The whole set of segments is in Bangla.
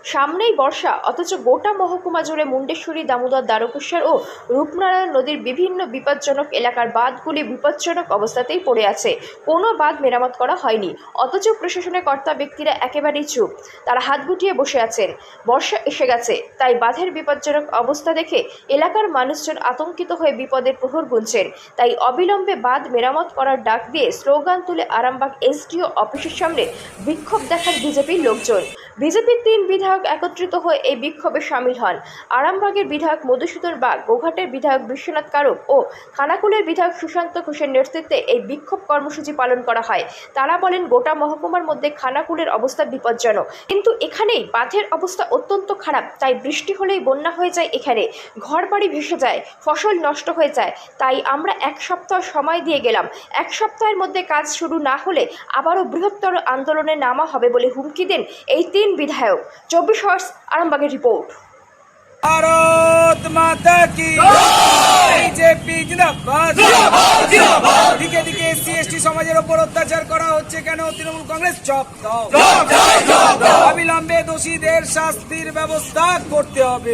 সামনেই বর্ষা, অথচ গোটা মহকুমা জুড়ে মুন্ডেশ্বরী, দামোদর, দ্বারকেশ্বর ও রূপনারায়ণ নদীর বিভিন্ন বিপজ্জনক এলাকার বাঁধগুলি বিপজ্জনক অবস্থাতেই পড়ে আছে। কোনো বাঁধ মেরামত করা হয়নি, অথচ প্রশাসনের কর্তা ব্যক্তিরা একেবারেই চুপ। তারা হাত গুটিয়ে বসে আছেন। বর্ষা এসে গেছে, তাই বাঁধের বিপজ্জনক অবস্থা দেখে এলাকার মানুষজন আতঙ্কিত হয়ে বিপদের প্রহর গুনছেন। তাই অবিলম্বে বাঁধ মেরামত করার ডাক দিয়ে স্লোগান তুলে আরামবাগ এসডিও অফিসের সামনে বিক্ষোভ দেখান বিজেপির লোকজন। বিজেপির 3 বিধায়ক একত্রিত হয়ে এই বিক্ষোভে সামিল হন। আরামবাগের বিধায়ক মধুসূদন বাগ, গোঘাটের বিধায়ক বিশ্বনাথ কারক ও খানাকুলের বিধায়ক সুশান্ত ঘোষের নেতৃত্বে এই বিক্ষোভ কর্মসূচি পালন করা হয়। তারা বলেন, গোটা মহকুমার মধ্যে খানাকুলের অবস্থা বিপজ্জনক, কিন্তু এখানেই বাঁধের অবস্থা অত্যন্ত খারাপ। তাই বৃষ্টি হলেই বন্যা হয়ে যায়, এখানে ঘরবাড়ি ভেসে যায়, ফসল নষ্ট হয়ে যায়। তাই আমরা 1 সপ্তাহ সময় দিয়ে গেলাম। 1 সপ্তাহের মধ্যে কাজ শুরু না হলে আবারও বৃহত্তর আন্দোলনে নামা হবে বলে হুমকি দেন এই 3 বিধায়ক। 24 আওয়ার্স আরামবাগের রিপোর্ট। ভারত মাতা কি বিজেপি জিন্দাবাদ। দিকে দিকে এসসি এসটি সমাজের উপর অত্যাচার করা হচ্ছে কেন? তৃণমূল কংগ্রেস চপ দাও। অবিলম্বে দোষীদের শাস্তির ব্যবস্থা করতে হবে।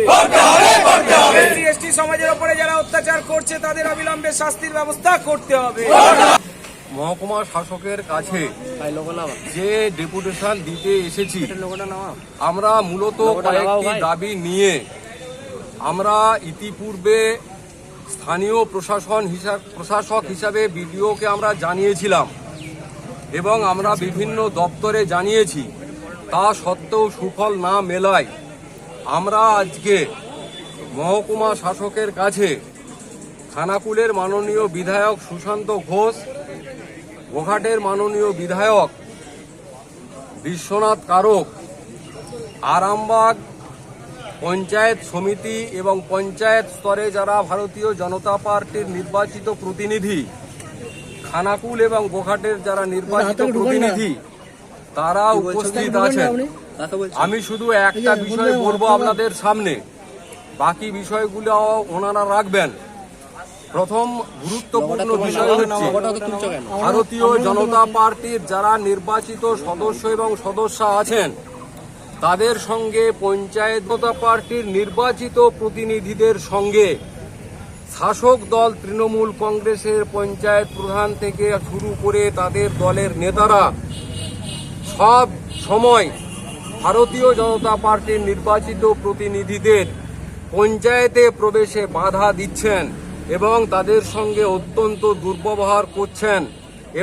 এসসি এসটি সমাজের উপরে যারা অত্যাচার করছে তাদের অবিলম্বে শাস্তির ব্যবস্থা করতে হবে। মহকুমা শাসকের কাছে যে ডেপুটেশন দিতে এসেছি, আমরা মূলত কয়েকটি দাবি নিয়ে আমরা ইতিপূর্বে স্থানীয় প্রশাসক হিসাবে বিডিওকে আমরা জানিয়েছিলাম এবং আমরা বিভিন্ন দপ্তরে জানিয়েছি। তা সত্ত্বেও সুফল না মেলায় আমরা আজকে মহকুমা শাসকের কাছে খানাকুলের মাননীয় বিধায়ক সুশান্ত ঘোষ, গোঘাটের মাননীয় বিধায়ক বিশ্বনাথ কারক, আরামবাগ পঞ্চায়েত সমিতি এবং পঞ্চায়েত স্তরে যারা ভারতীয় জনতা পার্টির নির্বাচিত প্রতিনিধি, খানাকুল এবং গোঘাটের যারা নির্বাচিত প্রতিনিধি, তারা উপস্থিত আছেন। আমি শুধু একটা বিষয় বলবো আপনাদের সামনে, বাকি বিষয়গুলো ওনারা রাখবেন। প্রথম গুরুত্বপূর্ণ বিষয় হচ্ছে ভারতীয় জনতা পার্টির যারা নির্বাচিত সদস্য এবং সদস্যা আছেন তাদের সঙ্গে পঞ্চায়েত জনতা পার্টির নির্বাচিত প্রতিনিধিদের সঙ্গে শাসক দল তৃণমূল কংগ্রেসের পঞ্চায়েত প্রধান থেকে শুরু করে তাদের দলের নেতারা সব সময় ভারতীয় জনতা পার্টির নির্বাচিত প্রতিনিধিদের পঞ্চায়েতে প্রবেশে বাধা দিচ্ছেন এবং তাদের সঙ্গে অত্যন্ত দুর্ব্যবহার করছেন।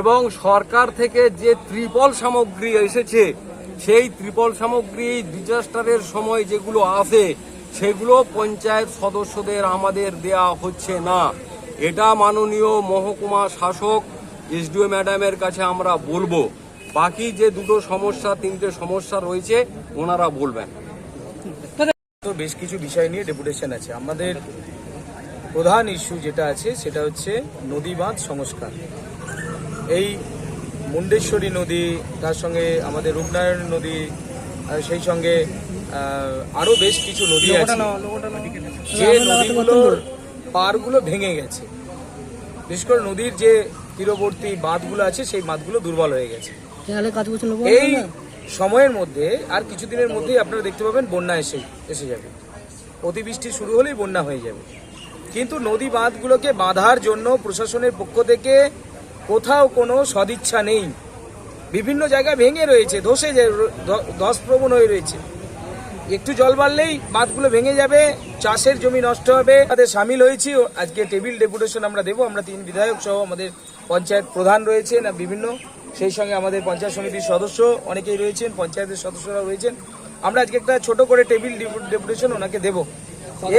এবং সরকার থেকে যে ত্রিপল সামগ্রী এসেছে, সেই ত্রিপল সামগ্রী ডিজাস্টারের সময় যেগুলো আসে সেগুলো পঞ্চায়েত সদস্যদের আমাদের দেয়া হচ্ছে না। এটা মাননীয় মহকুমা শাসক এসডিও ম্যাডামের কাছে আমরা বলবো। বাকি যে 3টে সমস্যা রয়েছে ওনারা বলবেন। তো বেশ কিছু বিষয় নিয়ে ডেপুটেশন আছে। আমাদের প্রধান ইস্যু যেটা আছে সেটা হচ্ছে নদী বাঁধ সংস্কার। এই মুন্ডেশ্বরী নদী, তার সঙ্গে আমাদের রূপনারায়ণ নদী, সেই সঙ্গে আরো বেশ কিছু নদী আছে যে নদীগুলোর পাড়গুলো ভেঙে গেছে। বিশেষ করে নদীর যে তীরবর্তী বাঁধগুলো আছে সেই বাঁধগুলো দুর্বল হয়ে গেছে। এই সময়ের মধ্যে আর কিছুদিনের মধ্যেই আপনারা দেখতে পাবেন বন্যা এসে যাবে। অতিবৃষ্টি শুরু হলেই বন্যা হয়ে যাবে। কিন্তু নদী বাঁধগুলোকে বাঁধার জন্য প্রশাসনের পক্ষ থেকে কোথাও কোনো সদিচ্ছা নেই। বিভিন্ন জায়গায় ভেঙে রয়েছে, ধসপ্রবণ হয়ে রয়েছে। একটু জল বাড়লেই বাঁধগুলো ভেঙে যাবে, চাষের জমি নষ্ট হবে। তাদের সামিল হয়েছি। আজকে টেবিল ডেপুটেশন আমরা দেবো। আমরা 3 বিধায়ক সহ আমাদের পঞ্চায়েত প্রধান রয়েছেন বিভিন্ন, সেই সঙ্গে আমাদের পঞ্চায়েত সমিতির সদস্য অনেকেই রয়েছেন, পঞ্চায়েতের সদস্যরা রয়েছেন। আমরা আজকে একটা ছোট করে টেবিল ডেপুটেশন ওনাকে দেবো।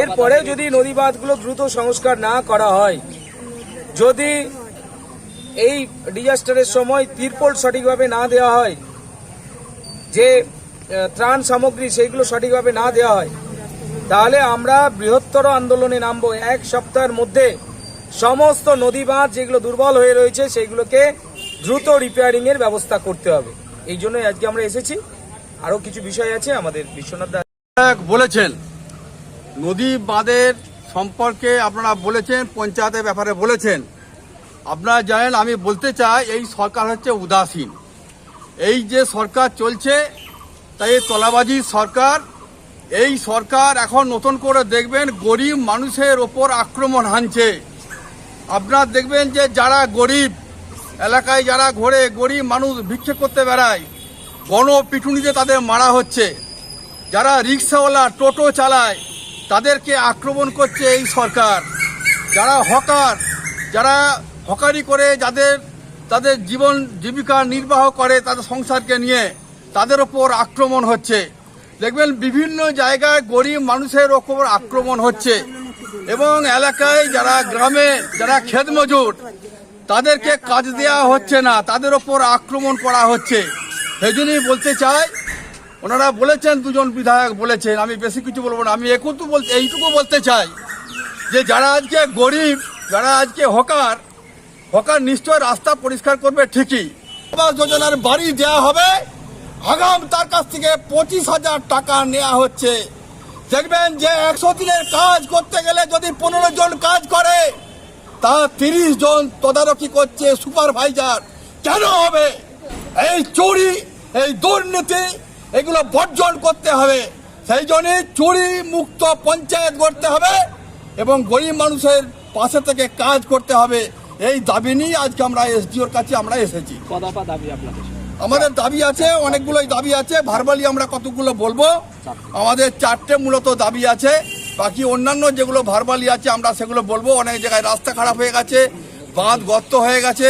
এরপরে যদি নদী বাঁধগুলো দ্রুত সংস্কার না করা হয়, যদি এই ডিজাস্টারের সময় তিরপল সঠিকভাবে না দেওয়া হয়, যে ত্রাণ সামগ্রী সেইগুলো সঠিকভাবে না দেওয়া হয়, তাহলে আমরা বৃহত্তর আন্দোলনে নামবো। 1 সপ্তাহের মধ্যে সমস্ত নদী বাঁধ যেগুলো দুর্বল হয়ে রয়েছে সেইগুলোকে দ্রুত রিপেয়ারিং এর ব্যবস্থা করতে হবে। এই জন্যই আজকে আমরা এসেছি। আরো কিছু বিষয় আছে আমাদের বিশ্বনাথ দা বলেছেন। নদী বাঁধের সম্পর্কে আপনারা বলেছেন, পঞ্চায়েতের ব্যাপারে বলেছেন। আপনারা জানেন, আমি বলতে চাই এই সরকার হচ্ছে উদাসীন। এই যে সরকার চলছে তাই তলাবাজি সরকার এই সরকার এখন নতুন করে দেখবেন গরিব মানুষের ওপর আক্রমণ হানছে। আপনারা দেখবেন যে যারা গরিব এলাকায় যারা ঘোরে, গরিব মানুষ ভিক্ষে করতে বেড়ায়, গণপিটুনিতে তাদের মারা হচ্ছে। যারা রিক্সাওয়ালা টোটো চালায় তাদেরকে আক্রমণ করছে এই সরকার। যারা হকার, যারা হকারি করে তাদের জীবন জীবিকা নির্বাহ করে তাদের সংসারকে নিয়ে, তাদের ওপর আক্রমণ হচ্ছে। দেখবেন বিভিন্ন জায়গায় গরিব মানুষের ওপর আক্রমণ হচ্ছে এবং এলাকায় যারা গ্রামে যারা ক্ষেত মজুর তাদেরকে কাজ দেওয়া হচ্ছে না, তাদের ওপর আক্রমণ করা হচ্ছে। সেই জন্যই বলতে চাই, ওনারা বলেছেন, দুজন বিধায়ক বলেছেন, আমি বেশি কিছু বলবো না। আমি এইটুকু বলতে চাই যে যারা আজকে গরিব, যারা আজকে হকার নিশ্চয় রাস্তা পরিষ্কার করবে ঠিকই। আবাস যোজনার বাড়ি দেওয়া হবে, আগাম তার কাছ থেকে 25,000 টাকা নেওয়া হচ্ছে। দেখবেন যে 100 দিনের কাজ করতে গেলে যদি 15 জন কাজ করে, তা 30 জন তদারকি করছে সুপারভাইজার। কেন হবে? এই চুরি, এই দুর্নীতি, এগুলো বর্জন করতে হবে। সেই জন্য চুরি মুক্ত পঞ্চায়েত করতে হবে এবং গরিব মানুষের পাশে থেকে কাজ করতে হবে। এই দাবি নিয়ে আজকে আমরা এসডিওর কাছে আমরা এসেছি। আমাদের দাবি আছে, অনেকগুলোই দাবি আছে, ভার্বালি আমরা কতগুলো বলবো। আমাদের 4টে মূলত দাবি আছে, বাকি অন্যান্য যেগুলো ভার্বালি আছে আমরা সেগুলো বলবো। অনেক জায়গায় রাস্তা খারাপ হয়ে গেছে, বাঁধ গর্ত হয়ে গেছে,